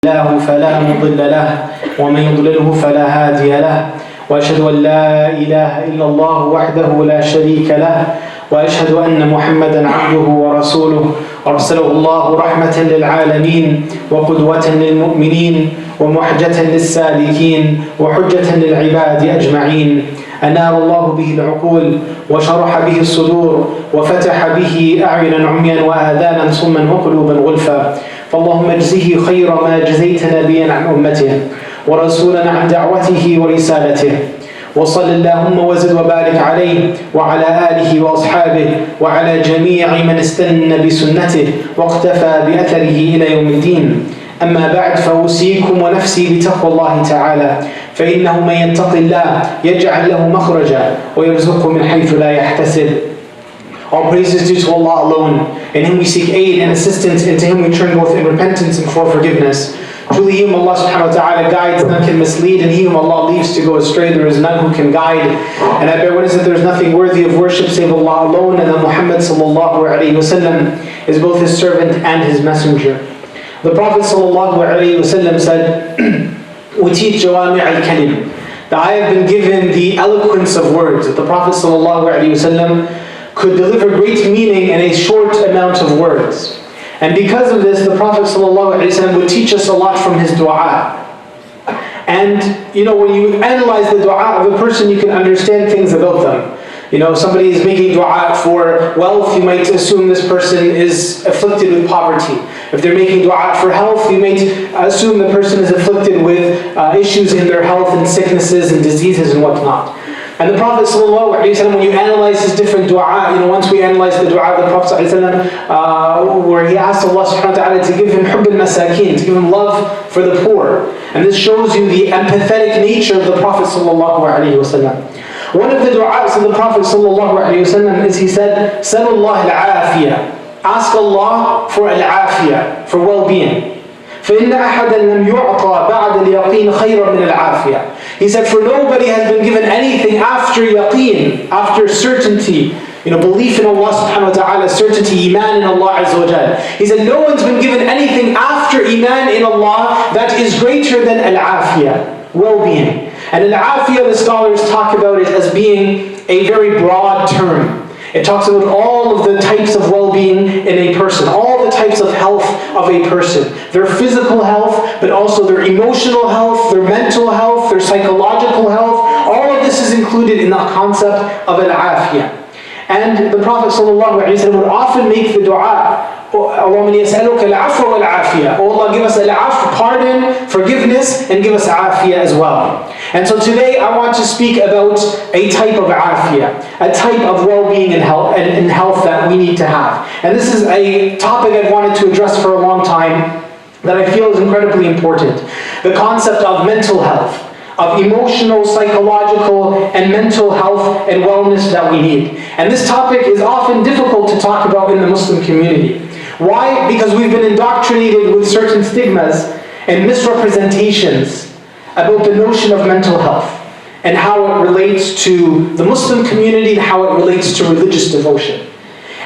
الله فلا مضل له ومن يضلله فلا هادي له وأشهد أن لا إله إلا الله وحده لا شريك له وأشهد أن محمدا عبده ورسوله أرسله الله رحمة للعالمين وقدوة للمؤمنين ومحجة للسالكين وحجة للعباد أجمعين أنار الله به العقول وشرح به الصدور وفتح به أعينا عميا وآذانا صما وقلوبا غلفا فاللهم اجزه خير ما جزيت نبيا عن أمته ورسولا عن دعوته ورسالته وصل اللهم وزد وبارك عليه وعلى آله وأصحابه وعلى جميع من استنى بسنته واقتفى بأثره إلى يوم الدين. أما بعد فأوصيكم ونفسي بتقوى الله تعالى فإنه من يتق الله يجعل له مخرجا ويرزقه من حيث لا يحتسب. All praise is due to Allah alone. In Him we seek aid and assistance, and to Him we turn both in repentance and for forgiveness. Truly He whom Allah subhanahu wa ta'ala guides, none can mislead, and He whom Allah leaves to go astray, there is none who can guide. And I bear witness that there is nothing worthy of worship save Allah alone, and that Muhammad sallallahu alayhi wa sallam is both His servant and His messenger. The Prophet sallallahu alayhi wa sallam said, "Utit jawami' al-kalim," that I have been given the eloquence of words. That the Prophet sallallahu alayhi wa sallam could deliver great meaning in a short amount of words. And because of this, the Prophet ﷺ would teach us a lot from his dua. And, when you analyze the dua of a person, you can understand things about them. Somebody is making dua for wealth, you might assume this person is afflicted with poverty. If they're making dua for health, you might assume the person is afflicted with issues in their health and sicknesses and diseases and whatnot. And the Prophet ﷺ, when you analyze his different dua, once we analyze the dua of the Prophet ﷺ, where he asked Allah subhanahu wa ta'ala to give him hubb al-masakin, to give him love for the poor. And this shows you the empathetic nature of the Prophet ﷺ. One of the du'as of the Prophet ﷺ is he said, Salullah al-afiyah. Ask Allah for al-afiyah, for well-being. فَإِنَّ أَحَدًا لَمْ يُعْطَى بَعْدَ الْيَقِينِ خَيْرًا مِنَ الْعَافِيَةِ. He said, for nobody has been given anything after yaqeen, after certainty, belief in Allah subhanahu wa ta'ala, certainty, iman in Allah azza wa jal. He said, no one's been given anything after iman in Allah that is greater than al-afiyah, well-being. And al-afiyah, the scholars talk about it as being a very broad term. It talks about all of the types of well-being in a person, all the types of health of a person. Their physical health, but also their emotional health, their mental health, their psychological health. All of this is included in the concept of al-afiyah. And the Prophet ﷺ would often make the dua, Allahumma yas'aluka al-afwa wal-afiyah. Oh Allah, give us al-afw, pardon, forgiveness, and give us afiyah as well. And so today I want to speak about a type of afiyah, a type of well-being and health that we need to have. And this is a topic I've wanted to address for a long time that I feel is incredibly important. The concept of mental health, of emotional, psychological, and mental health and wellness that we need. And this topic is often difficult to talk about in the Muslim community. Why? Because we've been indoctrinated with certain stigmas and misrepresentations about the notion of mental health and how it relates to the Muslim community and how it relates to religious devotion.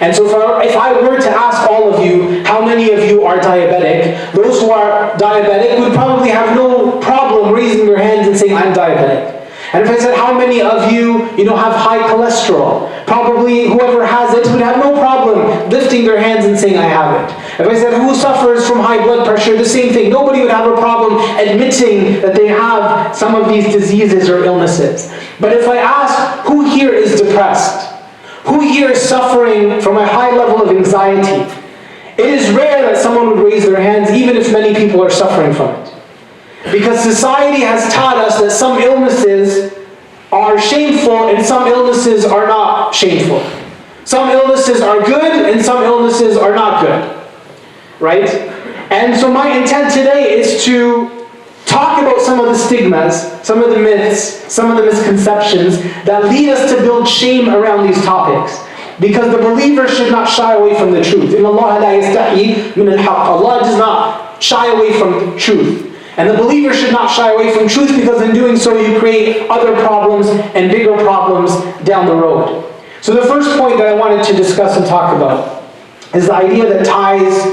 And so if I were to ask all of you, how many of you are diabetic, those who are diabetic would probably have no problem raising their hands and saying, I'm diabetic. And if I said, how many of you, have high cholesterol, probably whoever has it would have no problem lifting their hands and saying, I have it. If I said, who suffers from high blood pressure, the same thing. Nobody would have a problem admitting that they have some of these diseases or illnesses. But if I ask, who here is depressed? Who here is suffering from a high level of anxiety? It is rare that someone would raise their hands, even if many people are suffering from it. Because society has taught us that some illnesses are shameful and some illnesses are not shameful. Some illnesses are good and some illnesses are not good. Right? And so my intent today is to talk about some of the stigmas, some of the myths, some of the misconceptions that lead us to build shame around these topics. Because the believer should not shy away from the truth. إِنَّ اللَّهَ لَا يَسْتَحْيِي مِنَ الْحَقِّ. Allah does not shy away from truth. And the believer should not shy away from truth, because in doing so you create other problems and bigger problems down the road. So the first point that I wanted to discuss and talk about is the idea that ties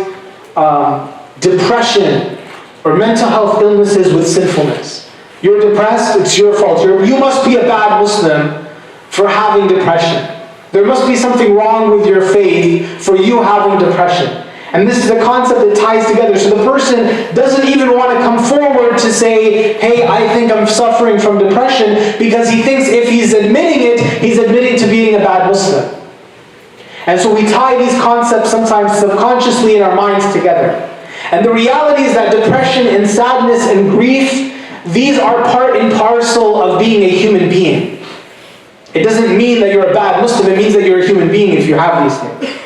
depression or mental health illnesses with sinfulness. You're depressed, it's your fault. You must be a bad Muslim for having depression. There must be something wrong with your faith for you having depression. And this is a concept that ties together. So the person doesn't even want to come forward to say, hey, I think I'm suffering from depression, because he thinks if he's admitting it, he's admitting to being a bad Muslim. And so we tie these concepts sometimes subconsciously in our minds together. And the reality is that depression and sadness and grief, these are part and parcel of being a human being. It doesn't mean that you're a bad Muslim, it means that you're a human being if you have these things.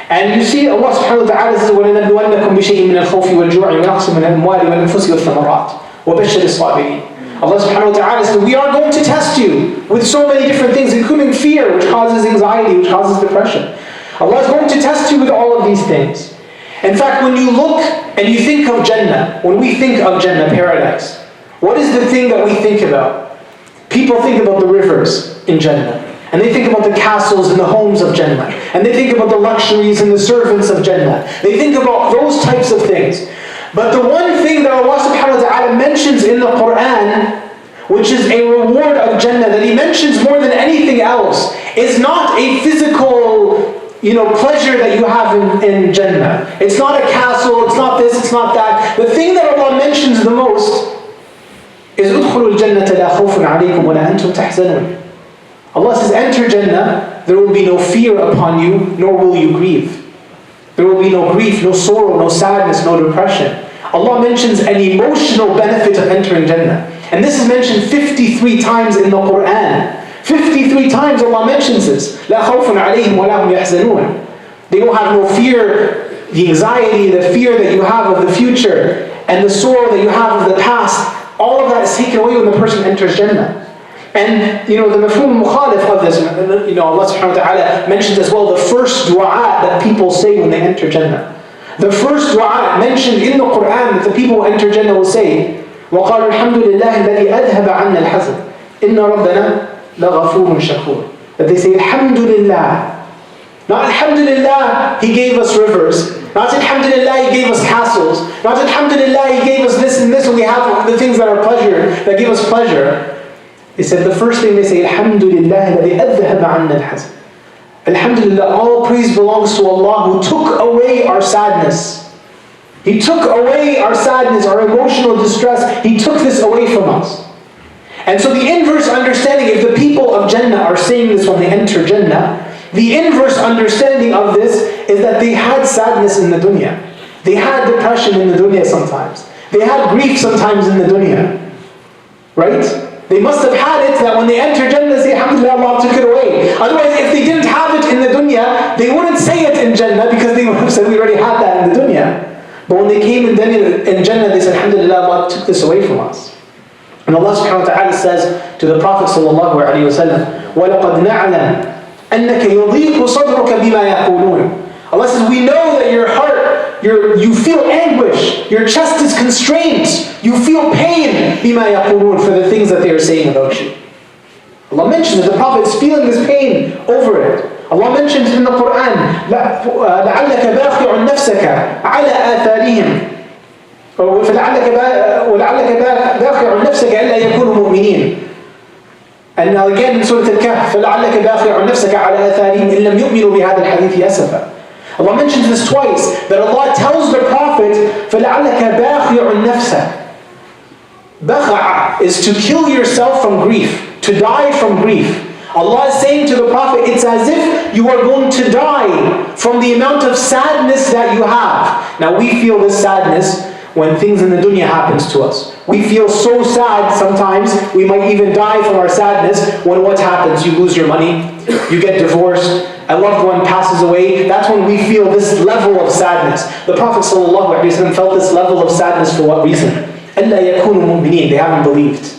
And you see Allah subhanahu wa ta'ala says, وَلَنَبْلُوَنَّكُمْ بِشَيْءٍ مِنَ الْخَوْفِ وَالْجُوعِ وَنَقْصٍ مِنَ الْأَمْوَالِ وَالْأَنفُسِ وَالثَّمَرَاتِ وَبَشِّرِ الصَّابِرِينَ. Allah subhanahu wa ta'ala says, we are going to test you with so many different things, including fear, which causes anxiety, which causes depression. Allah is going to test you with all of these things. In fact, when you look and you think of Jannah, when we think of Jannah, paradise, what is the thing that we think about? People think about the rivers in Jannah. And they think about the castles and the homes of Jannah. And they think about the luxuries and the servants of Jannah. They think about those types of things. But the one thing that Allah subhanahu wa ta'ala mentions in the Quran, which is a reward of Jannah, that He mentions more than anything else, is not a physical pleasure that you have in Jannah. It's not a castle, it's not this, it's not that. The thing that Allah mentions the most is ادخلوا الجنة لا خوف عليكم ولا أنتم تحزنون. Allah says, enter Jannah, there will be no fear upon you, nor will you grieve. There will be no grief, no sorrow, no sadness, no depression. Allah mentions an emotional benefit of entering Jannah. And this is mentioned 53 times in the Quran. 53 times Allah mentions this. لا خوف عليهم ولا هم يحزنون. They will have no fear, the anxiety, the fear that you have of the future, and the sorrow that you have of the past. All of that is taken away when the person enters Jannah. And the mafhum mukhalif of this, Allah subhanahu wa ta'ala mentions as well the first dua that people say when they enter Jannah. The first dua mentioned in the Quran that the people who enter Jannah will say, وَقَالُوا الْحَمْدُ لِلَّهِ الَّذِي أَذْهَبَ عَنَّا الْحَزَنَ إِنَّ رَبَّنَا لَغَفُورٌ شَكُورٌ. That they say, Alhamdulillah. Not Alhamdulillah, He gave us rivers. Not Alhamdulillah, He gave us castles. Not Alhamdulillah, He gave us this and this, and we have the things that are pleasure, that give us pleasure. They said the first thing they say, Alhamdulillah الذي أذهب عنا الحزن. Alhamdulillah, all praise belongs to Allah who took away our sadness. He took away our sadness, our emotional distress. He took this away from us. And so the inverse understanding, if the people of Jannah are saying this when they enter Jannah, the inverse understanding of this is that they had sadness in the dunya. They had depression in the dunya sometimes. They had grief sometimes in the dunya. Right? They must have had it that when they enter Jannah, they say, Alhamdulillah, Allah took it away. Otherwise, if they didn't have it in the dunya, they wouldn't say it in Jannah because they would have said, we already had that in the dunya. But when they came in Jannah, they said, Alhamdulillah, Allah took this away from us. And Allah subhanahu wa ta'ala says to the Prophet sallallahu alayhi wa sallam, وَلَقَدْ نَعْلَمْ أَنَّكَ يُضِيقُ صَدْرُكَ بِمَا يَقُولُونَ. Allah says, we know that your heart, you feel anguish, your chest is constrained, you feel pain, بِمَا يَقُولُونَ, for the things that they are saying about you. Allah mentions that the Prophet is feeling this pain over it. Allah mentions in the Quran, لَعَلَّكَ بَاخِعُ نَفْسَكَ عَلَى آثَارِهِمْ وَلَعَلَّكَ بَاخِعُ نَفْسَكَ أَلَّا يَكُونُوا مُؤْمِنِينَ. And now again in Surah Al-Kahf, فَلَعَلَّكَ بَاخِعُ نَفْسَكَ عَلَى آثَارِهِمْ إِن لَمْ يُؤْمِنُوا بِهَذَا الْحَدِيثِ أَسَفًا. Allah mentions this twice, that Allah tells the Prophet, فَلَعَلَّكَ بَاخِعُ نَفْسَكَ. Bakha is to kill yourself from grief, to die from grief. Allah is saying to the Prophet, it's as if you are going to die from the amount of sadness that you have. Now we feel this sadness when things in the dunya happens to us. We feel so sad sometimes, we might even die from our sadness when what happens? You lose your money, you get divorced, a loved one passes away. That's when we feel this level of sadness. The Prophet ﷺ felt this level of sadness for what reason? أَلَّا يَكُونُوا مُؤْمِنِينَ. They haven't believed.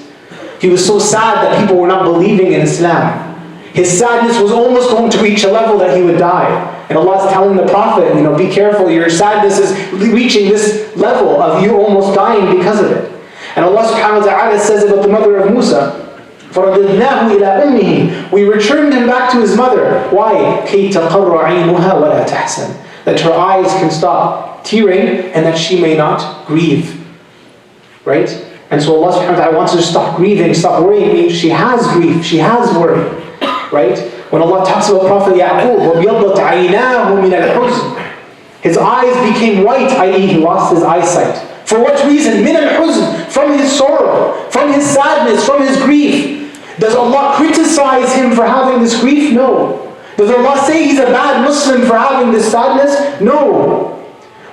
He was so sad that people were not believing in Islam. His sadness was almost going to reach a level that he would die. And Allah is telling the Prophet, be careful, your sadness is reaching this level of you almost dying because of it. And Allah subhanahu wa ta'ala says about the mother of Musa, فَرَدِدْنَاهُ إِلَىٰ أُمِّهِ. We returned him back to his mother. Why? كَيْ تَقَرَّ عَيْنُهَا وَلَا تَحْسَنْ. That her eyes can stop tearing and that she may not grieve. right? And so Allah subhanahu wa ta'ala wants her to stop grieving, stop worrying. She has grief, she has worry, right? When Allah talks about Prophet Yaqub, وَبْيَضَّتْ عَيْنَاهُ مِنَ الْحُزْنِ, his eyes became white, i.e. he lost his eyesight. For what reason? مِنَ الْحُزْنِ, from his sorrow, from his sadness, from his grief. Does Allah criticize him for having this grief? No. Does Allah say he's a bad Muslim for having this sadness? No.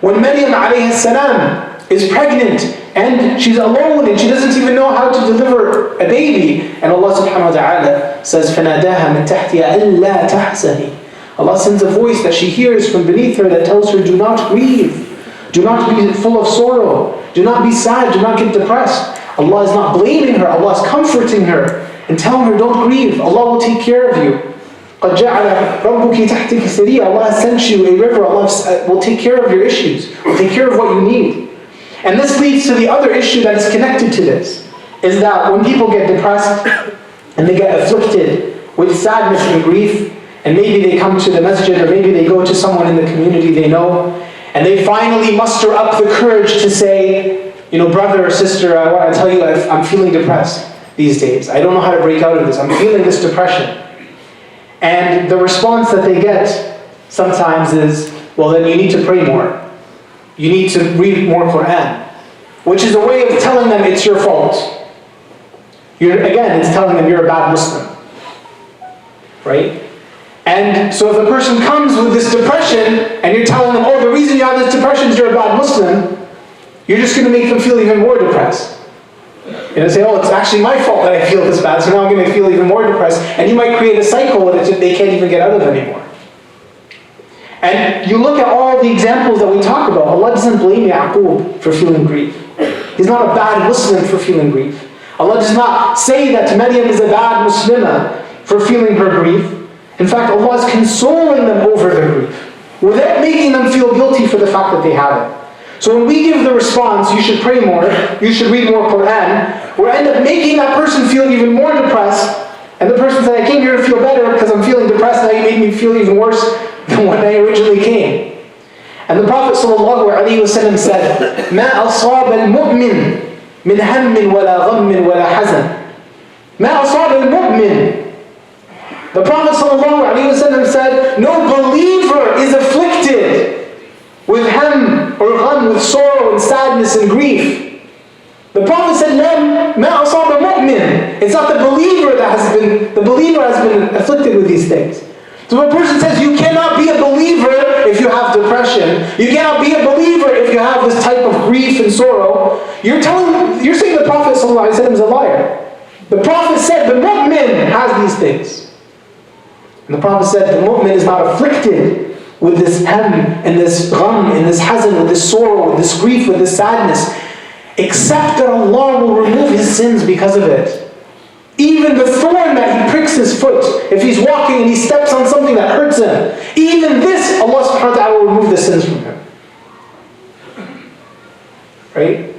When Maryam alayhi salam is pregnant and she's alone and she doesn't even know how to deliver a baby, and Allah subhanahu wa ta'ala says, فَنَادَاهَا مِن تَحْتِهَا أَلَّا تَحْزَنِي. Allah sends a voice that she hears from beneath her that tells her, do not grieve. Do not be full of sorrow. Do not be sad. Do not get depressed. Allah is not blaming her. Allah is comforting her and telling her, don't grieve. Allah will take care of you. قَدْ جَعَلَ رَبُّكِ تَحْتِكِ سَرِيًّا. Allah has sent you a river. Allah will take care of your issues. Will take care of what you need. And this leads to the other issue that is connected to this, is that when people get depressed and they get afflicted with sadness and grief, and maybe they come to the masjid or maybe they go to someone in the community they know, and they finally muster up the courage to say, you know, brother or sister, I want to tell you I'm feeling depressed these days. I don't know how to break out of this. I'm feeling this depression. And the response that they get sometimes is, well, then you need to pray more. You need to read more Quran. Which is a way of telling them it's your fault. Again, it's telling them you're a bad Muslim. Right? And so if a person comes with this depression, and you're telling them, oh, the reason you have this depression is you're a bad Muslim, you're just going to make them feel even more depressed. And say, oh, it's actually my fault that I feel this bad, so now I'm going to feel even more depressed. And you might create a cycle that they can't even get out of anymore. And you look at all the examples that we talk about, Allah doesn't blame Yaqub for feeling grief. He's not a bad Muslim for feeling grief. Allah does not say that Maryam is a bad Muslimah for feeling her grief. In fact, Allah is consoling them over their grief, without making them feel guilty for the fact that they have it. So when we give the response, you should pray more, you should read more Quran, we end up making that person feel even more depressed, and the person said, I came here to feel better because I'm feeling depressed, now you made me feel even worse than when I originally came. And the Prophet ﷺ said, مَا أَصَابَ الْمُؤْمِنِ مِنْ هَمٍّ وَلَا غَمٍّ وَلَا حَزَنٍ. مَا أَصَابَ الْمُؤْمِنِ. The Prophet ﷺ said, no believer is afflicted with ham or gham, with sorrow and sadness and grief. The Prophet said, مَا أَصَابَ مُؤْمِنٍ. It's not the believer has been afflicted with these things. So when a person says, you cannot be a believer if you have depression, you cannot be a believer if you have this type of grief and sorrow, you're saying the Prophet ﷺ is a liar. The Prophet said the mu'min has these things. And the Prophet said the mu'min is not afflicted with this ham and this gham and this hazan, with this sorrow, with this grief, with this sadness, except that Allah will remove his sins because of it. Even the thorn that he pricks his foot, if he's walking and he steps on something that hurts him, even this, Allah subhanahu wa ta'ala will remove the sins from him. Right?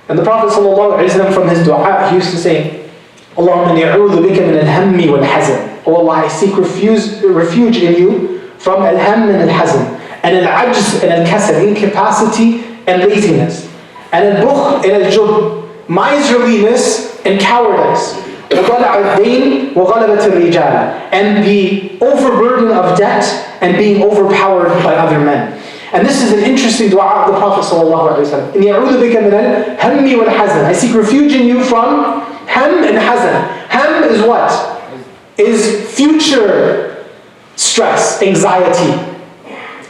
And the Prophet ﷺ, from his dua, he used to say, Allahumma inni a'udhu bika min al-hammi wal-hazan. Oh Allah, I seek refuge in you from al-ham and al-hazan, and al-ajz and al-kasal, incapacity and laziness, and al-bukh and al-jub, miserliness and cowardice, and the overburden of debt and being overpowered by other men. And this is an interesting dua of the Prophet ﷺ. I seek refuge in you from ham and hazan. Ham is what? Is future stress, anxiety.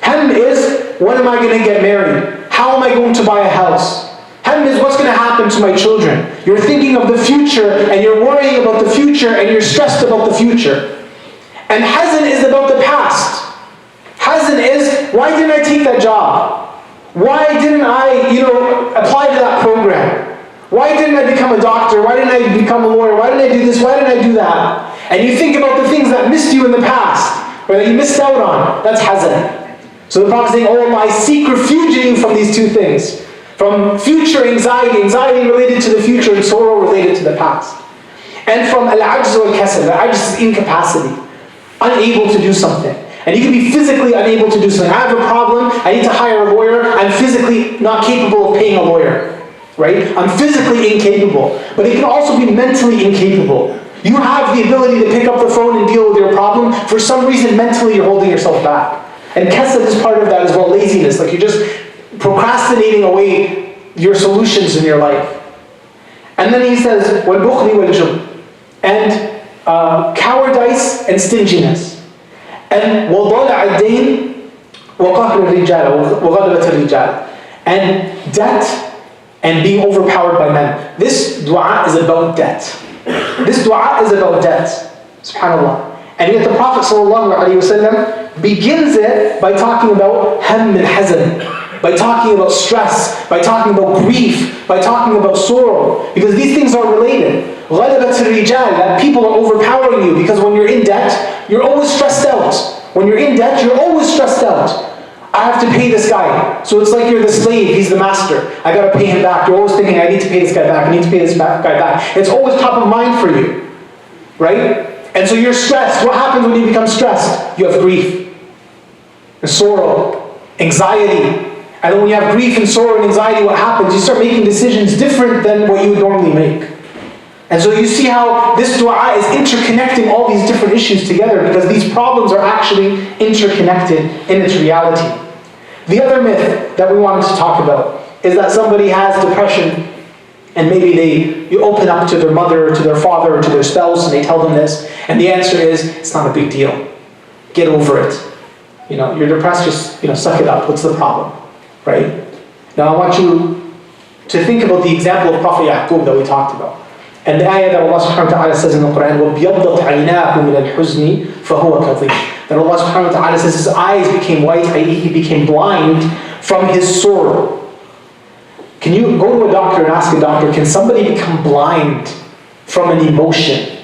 Ham is, when am I going to get married? How am I going to buy a house? Ham is, what's going to happen to my children? You're thinking of the future, and you're worrying about the future, and you're stressed about the future. And hazan is about the past. Hazan is, why didn't I take that job? Why didn't I, apply to that program? Why didn't I become a doctor? Why didn't I become a lawyer? Why didn't I do this? Why didn't I do that? And you think about the things that missed you in the past, or that you missed out on. That's hazan. So the Prophet is saying, oh Allah, I seek refuge in you from these two things. From future anxiety related to the future, and sorrow related to the past. And from al-ajz wal-kasal. Al-ajz is incapacity, unable to do something. And you can be physically unable to do something. I have a problem, I need to hire a lawyer, I'm physically not capable of paying a lawyer. right? I'm physically incapable, but it can also be mentally incapable. You have the ability to pick up the phone and deal with your problem. For some reason, mentally, you're holding yourself back. And kasal is part of that as well, laziness. Like you're just procrastinating away your solutions in your life. And then he says, وَالْبُخْلِ وَالْجُبْنِ, and cowardice and stinginess. And وَضَلَعَ الدَّيْنِ وَقَهْرِ الرِّجَالِ وَغَلَبَةِ الرِّجَالِ, and debt and being overpowered by men. This dua is about debt. This dua is about debt. SubhanAllah. And yet the Prophet ﷺ begins it by talking about ham and hazan, by talking about stress, by talking about grief, by talking about sorrow, because these things are related. غَلَبَةِ الرِّجَالِ, that people are overpowering you, because when you're in debt, you're always stressed out. When you're in debt, you're always stressed out. I have to pay this guy. So it's like you're the slave, he's the master. I gotta pay him back. You're always thinking, I need to pay this guy back, I need to pay this guy back. It's always top of mind for you, right? And so you're stressed. What happens when you become stressed? You have grief and sorrow, anxiety. And then when you have grief and sorrow and anxiety, what happens? You start making decisions different than what you would normally make. And so you see how this dua is interconnecting all these different issues together, because these problems are actually interconnected in its reality. The other myth that we wanted to talk about is that somebody has depression, and maybe you open up to their mother or to their father or to their spouse and they tell them this, and the answer is, it's not a big deal. Get over it. You're depressed, just suck it up. What's the problem? Right? Now I want you to think about the example of Prophet Yaqub that we talked about. And the ayah that Allah subhanahu wa ta'ala says in the Quran, وَبْيَضَّتْ عَيْنَاهُ مِنَ الْحُزْنِ فَهُوَ كَظِيمٌ, that Allah subhanahu wa ta'ala says his eyes became white, i.e. he became blind from his sorrow. Can you go to a doctor and ask a doctor, can somebody become blind from an emotion?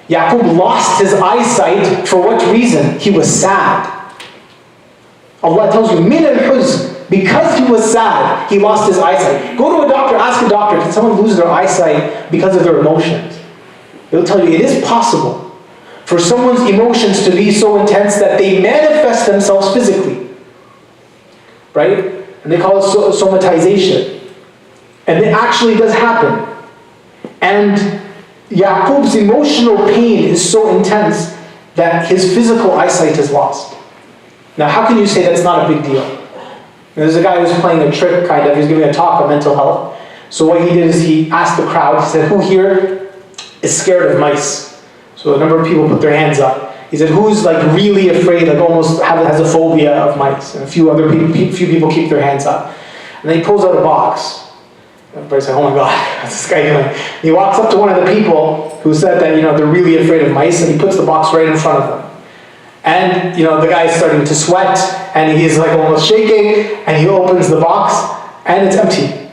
Yaqub lost his eyesight for what reason? He was sad. Allah tells you, مِنَ الْحُزْنِ, because he was sad, he lost his eyesight. Go to a doctor, ask a doctor, can someone lose their eyesight because of their emotions? They'll tell you it is possible for someone's emotions to be so intense that they manifest themselves physically. Right? And they call it somatization. And it actually does happen. And Yaqub's emotional pain is so intense that his physical eyesight is lost. Now how can you say that's not a big deal? There's a guy who's playing a trick, kind of. He's giving a talk on mental health. So what he did is he asked the crowd, he said, who here is scared of mice? So a number of people put their hands up. He said, who's really afraid, almost has a phobia of mice? And a few people keep their hands up. And then he pulls out a box. Everybody's like, oh my God, what's this guy doing? And he walks up to one of the people who said that they're really afraid of mice, and he puts the box right in front of them. And the guy's starting to sweat, and he's almost shaking, and he opens the box, and it's empty.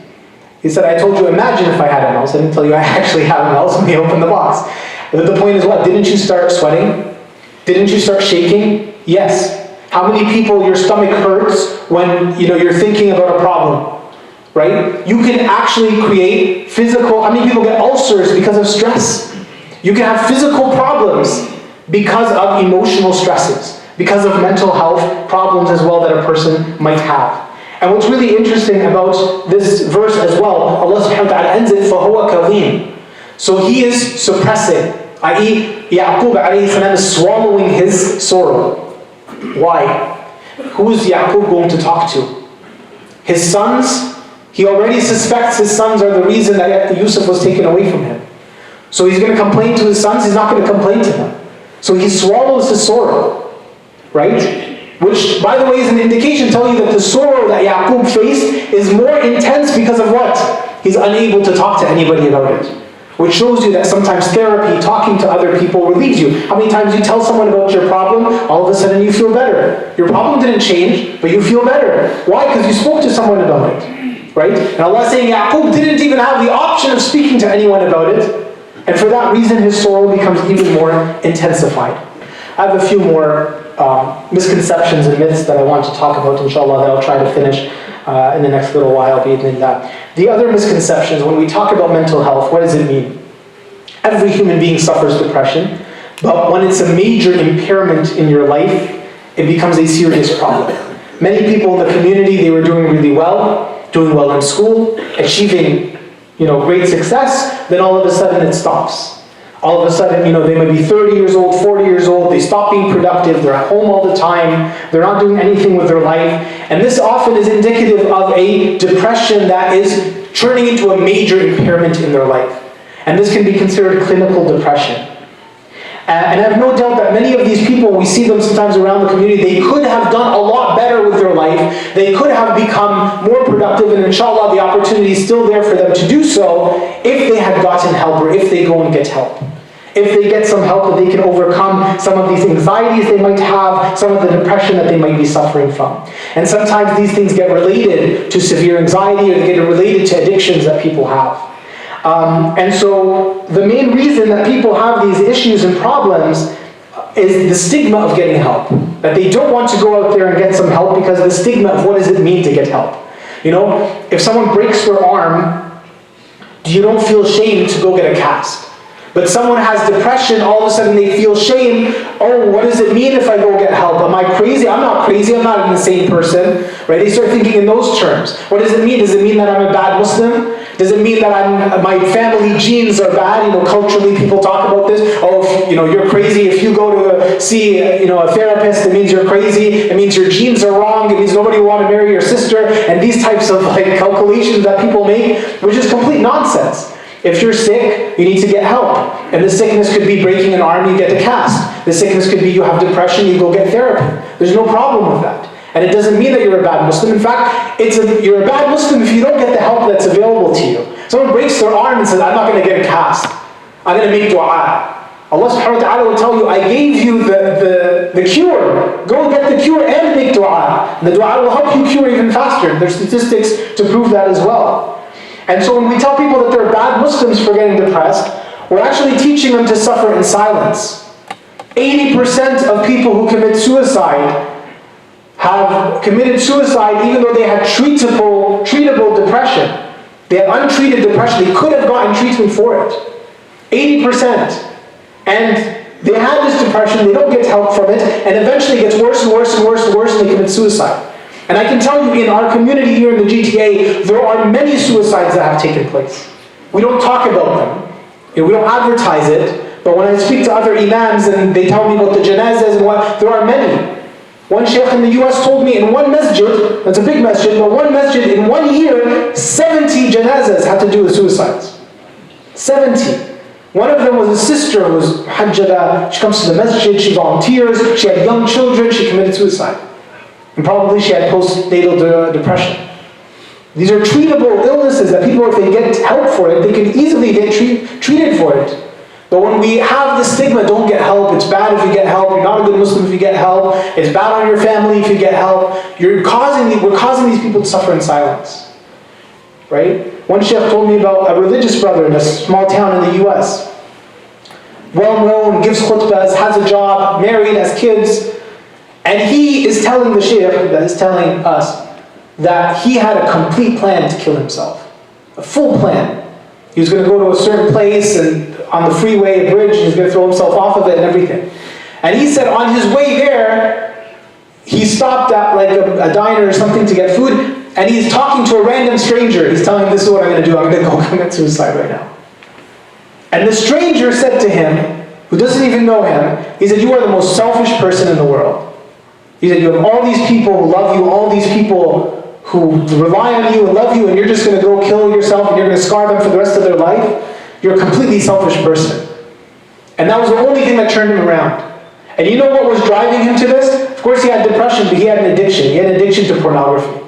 He said, I told you, imagine if I had a mouse. I didn't tell you I actually have a mouse when he opened the box. But the point is what? Didn't you start sweating? Didn't you start shaking? Yes. How many people your stomach hurts when you're thinking about a problem? Right? You can actually create physical, how many people get ulcers because of stress? You can have physical problems because of emotional stresses, because of mental health problems as well that a person might have. And what's really interesting about this verse as well, Allah subhanahu wa ta'ala ends it, فَهُوَ كَظِيمٌ. So he is suppressing, i.e. Yaqub alayhi salam is swallowing his sorrow. Why? Who is Yaqub going to talk to? His sons? He already suspects his sons are the reason that Yusuf was taken away from him. So he's going to complain to his sons, he's not going to complain to them. So he swallows his sorrow, right? Which, by the way, is an indication telling you that the sorrow that Yaqub faced is more intense because of what? He's unable to talk to anybody about it. Which shows you that sometimes therapy, talking to other people, relieves you. How many times you tell someone about your problem, all of a sudden you feel better. Your problem didn't change, but you feel better. Why? Because you spoke to someone about it, right? And Allah is saying Yaqub didn't even have the option of speaking to anyone about it. And for that reason, his sorrow becomes even more intensified. I have a few more misconceptions and myths that I want to talk about, inshallah, that I'll try to finish in the next little while, bi'idhnillah. The other misconceptions, when we talk about mental health, what does it mean? Every human being suffers depression, but when it's a major impairment in your life, it becomes a serious problem. Many people in the community, they were doing really well, doing well in school, achieving, great success, then all of a sudden it stops. All of a sudden, they might be 30 years old, 40 years old, they stop being productive, they're at home all the time, they're not doing anything with their life. And this often is indicative of a depression that is turning into a major impairment in their life. And this can be considered clinical depression. And I have no doubt that many of these people, we see them sometimes around the community, they could have done a lot better with their life. They could have become more productive, and inshallah, the opportunity is still there for them to do so if they had gotten help, or if they go and get help. If they get some help, that they can overcome some of these anxieties they might have, some of the depression that they might be suffering from. And sometimes these things get related to severe anxiety, or they get related to addictions that people have. And so the main reason that people have these issues and problems is the stigma of getting help. That they don't want to go out there and get some help because of the stigma of what does it mean to get help. If someone breaks their arm, you don't feel shame to go get a cast. But someone has depression, all of a sudden they feel shame. Oh, what does it mean if I go get help? Am I crazy? I'm not crazy, I'm not an insane person. Right? They start thinking in those terms. What does it mean? Does it mean that I'm a bad Muslim? Does it mean that my family genes are bad? Culturally people talk about this. Oh, you're crazy. If you go to see a therapist, it means you're crazy. It means your genes are wrong. It means nobody will want to marry your sister. And these types of calculations that people make, which is complete nonsense. If you're sick, you need to get help. And the sickness could be breaking an arm, you get the cast. The sickness could be you have depression, you go get therapy. There's no problem with that. And it doesn't mean that you're a bad Muslim. In fact, you're a bad Muslim if you don't get the help that's available to you. Someone breaks their arm and says, I'm not going to get a cast. I'm going to make dua. Allah subhanahu wa ta'ala will tell you, I gave you the cure. Go get the cure and make dua. And the dua will help you cure even faster. There's statistics to prove that as well. And so when we tell people that they're bad Muslims for getting depressed, we're actually teaching them to suffer in silence. 80% of people who commit suicide have committed suicide even though they had treatable depression. They had untreated depression. They could have gotten treatment for it. 80%. And they had this depression, they don't get help from it, and eventually it gets worse and worse and worse and worse, and they commit suicide. And I can tell you, in our community here in the GTA, there are many suicides that have taken place. We don't talk about them. We don't advertise it, but when I speak to other imams and they tell me about the janazas and what, there are many. One shaykh in the US told me in one masjid, that's a big masjid, but one masjid in 1 year, 70 janazas had to do with suicides. 70. One of them was a sister who was hajjada. She comes to the masjid, she volunteers, she had young children, she committed suicide. And probably she had postnatal depression. These are treatable illnesses that people, if they get help for it, they can easily get treated for it. But when we have the stigma, don't get help, it's bad if you get help, you're not a good Muslim if you get help, it's bad on your family if you get help, we're causing these people to suffer in silence. Right? One sheikh told me about a religious brother in a small town in the US. Well known, gives khutbahs, has a job, married, has kids. And he is telling the shaykh, that is telling us, that he had a complete plan to kill himself. A full plan. He was going to go to a certain place and on the freeway, a bridge, and he was going to throw himself off of it and everything. And he said on his way there, he stopped at like a diner or something to get food, and he's talking to a random stranger. He's telling him, this is what I'm going to do. I'm going to go commit suicide right now. And the stranger said to him, who doesn't even know him, he said, you are the most selfish person in the world. He said, you have all these people who love you, all these people who rely on you and love you, and you're just going to go kill yourself and you're going to scar them for the rest of their life? You're a completely selfish person. And that was the only thing that turned him around. And you know what was driving him to this? Of course he had depression, but he had an addiction. He had an addiction to pornography.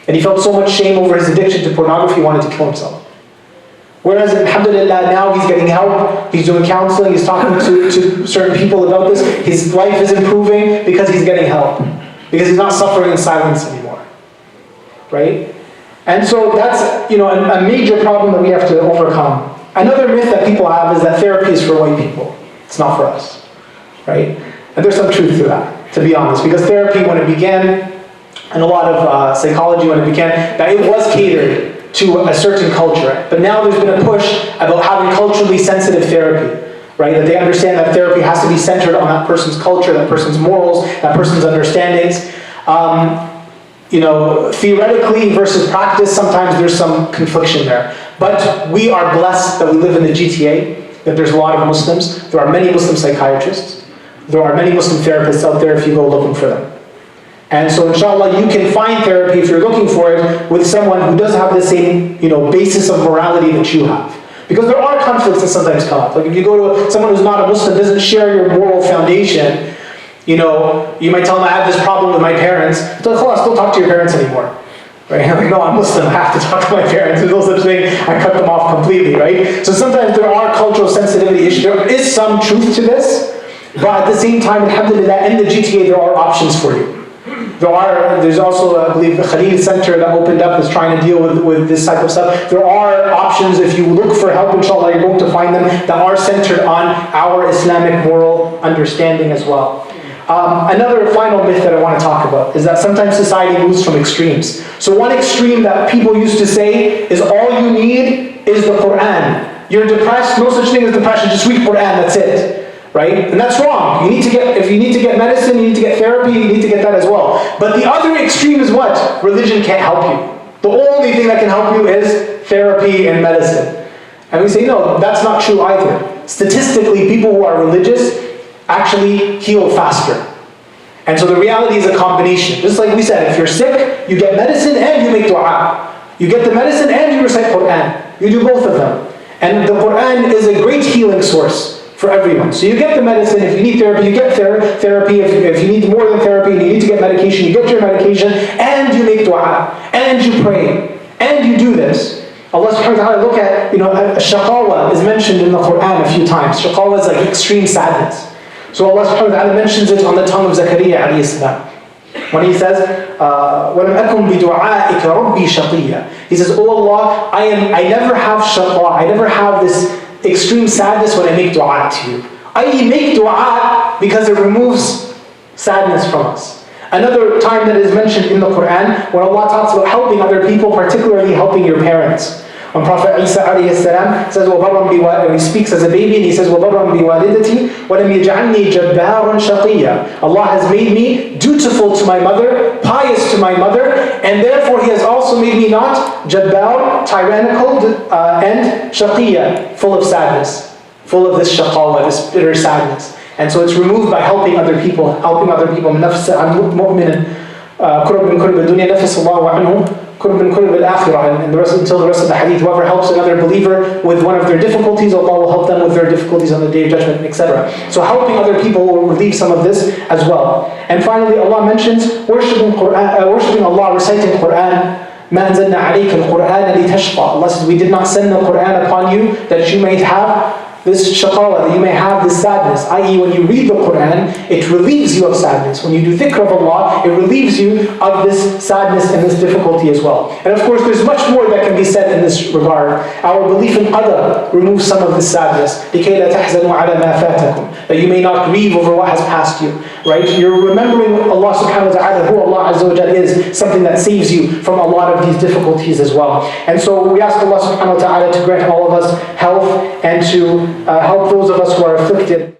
And he felt so much shame over his addiction to pornography, he wanted to kill himself. Whereas, alhamdulillah, now he's getting help, he's doing counseling, he's talking to certain people about this, his life is improving because he's getting help. Because he's not suffering in silence anymore. Right? And so that's a major problem that we have to overcome. Another myth that people have is that therapy is for white people. It's not for us. Right? And there's some truth to that, to be honest. Because therapy, when it began, and a lot of psychology when it began, that it was catered to a certain culture. But now there's been a push about having culturally sensitive therapy. Right? That they understand that therapy has to be centered on that person's culture, that person's morals, that person's understandings. theoretically versus practice, sometimes there's some confliction there. But we are blessed that we live in the GTA, that there's a lot of Muslims. There are many Muslim psychiatrists. There are many Muslim therapists out there if you go looking for them. And so inshallah, you can find therapy if you're looking for it with someone who does have the same basis of morality that you have. Because there are conflicts that sometimes come up. Like if you go to someone who's not a Muslim, doesn't share your moral foundation, you might tell them, I have this problem with my parents. It's like, khalas, don't talk to your parents anymore. Right? I'm like, no, I'm Muslim, I have to talk to my parents. There's no such thing, I cut them off completely, right? So sometimes there are cultural sensitivity issues. There is some truth to this, but at the same time, alhamdulillah, in the GTA, there are options for you. There's also, I believe, the Khalil Center that opened up is trying to deal with this type of stuff. There are options, if you look for help, inshallah, you're going to find them, that are centered on our Islamic moral understanding as well. Another final myth that I want to talk about is that sometimes society moves from extremes. So one extreme that people used to say is all you need is the Quran. You're depressed, no such thing as depression, just read Quran, that's it. Right? And that's wrong. If you need to get medicine, you need to get therapy, you need to get that as well. But the other extreme is what? Religion can't help you. The only thing that can help you is therapy and medicine. And we say, no, that's not true either. Statistically, people who are religious actually heal faster. And so the reality is a combination. Just like we said, if you're sick, you get medicine and you make dua. You get the medicine and you recite Quran. You do both of them. And the Quran is a great healing source for everyone. So you get the medicine, if you need therapy, you get therapy. If you need more than therapy, you need to get medication, you get your medication, and you make dua, and you pray, and you do this. Allah subhanahu wa ta'ala, look at, shaqawa is mentioned in the Quran a few times. Shaqawa is like extreme sadness. So Allah subhanahu wa ta'ala mentions it on the tongue of Zakaria alayhi salam. When he says, وَلَمْ أَكُمْ بِدُعَائِكَ رَبِّي شَقِيًّا. He says, oh Allah, I never have shaqwa, I never have this extreme sadness when I make dua to you. I make dua because it removes sadness from us. Another time that is mentioned in the Quran, when Allah talks about helping other people, particularly helping your parents. When Prophet Isa alayhi salam says, he speaks as a baby and he says, وَبَرًّا بِوَالِدَتِي وَلَمْ يَجْعَلْنِي جَبَّارًا شَقِيًّا. Allah has made me dutiful to my mother, pious to my mother, and therefore He has also made me not jabbar, tyrannical, and shaqiyya, full of sadness, full of this shaqawa, this bitter sadness. And so it's removed by helping other people. نَفْسَ عَنْ مُؤْمِنٍ كُرْبٍ كُرْبِ الدُّنْيَا نَفَسَ اللَّهُ عَنْهُ كُرْبٍ كُرْبِ الْآخِرَةِ. And until the rest of the hadith, whoever helps another believer with one of their difficulties, Allah will help them with their difficulties on the Day of Judgment, etc. So helping other people will relieve some of this as well. And finally, Allah mentions worshipping Allah, reciting Quran. مَا أَنزَلْنَا عَلَيْكَ الْقُرْآنَ لِتَشْقَى. Allah says, we did not send the Quran upon you that you may have this shaqawa, that you may have this sadness. I.e., when you read the Quran, it relieves you of sadness. When you do dhikr of Allah, it relieves you of this sadness and this difficulty as well. And of course, there's much more that can be said in this regard. Our belief in qadar removes some of this sadness. لِكَيْ لَا تَحْزَنُوا عَلَى مَا فَاتَكُمْ. That you may not grieve over what has passed you. Right? You're remembering Allah subhanahu wa ta'ala, who Allah azza wa jalla is, something that saves you from a lot of these difficulties as well. And so we ask Allah subhanahu wa ta'ala to grant all of us health and to help those of us who are afflicted.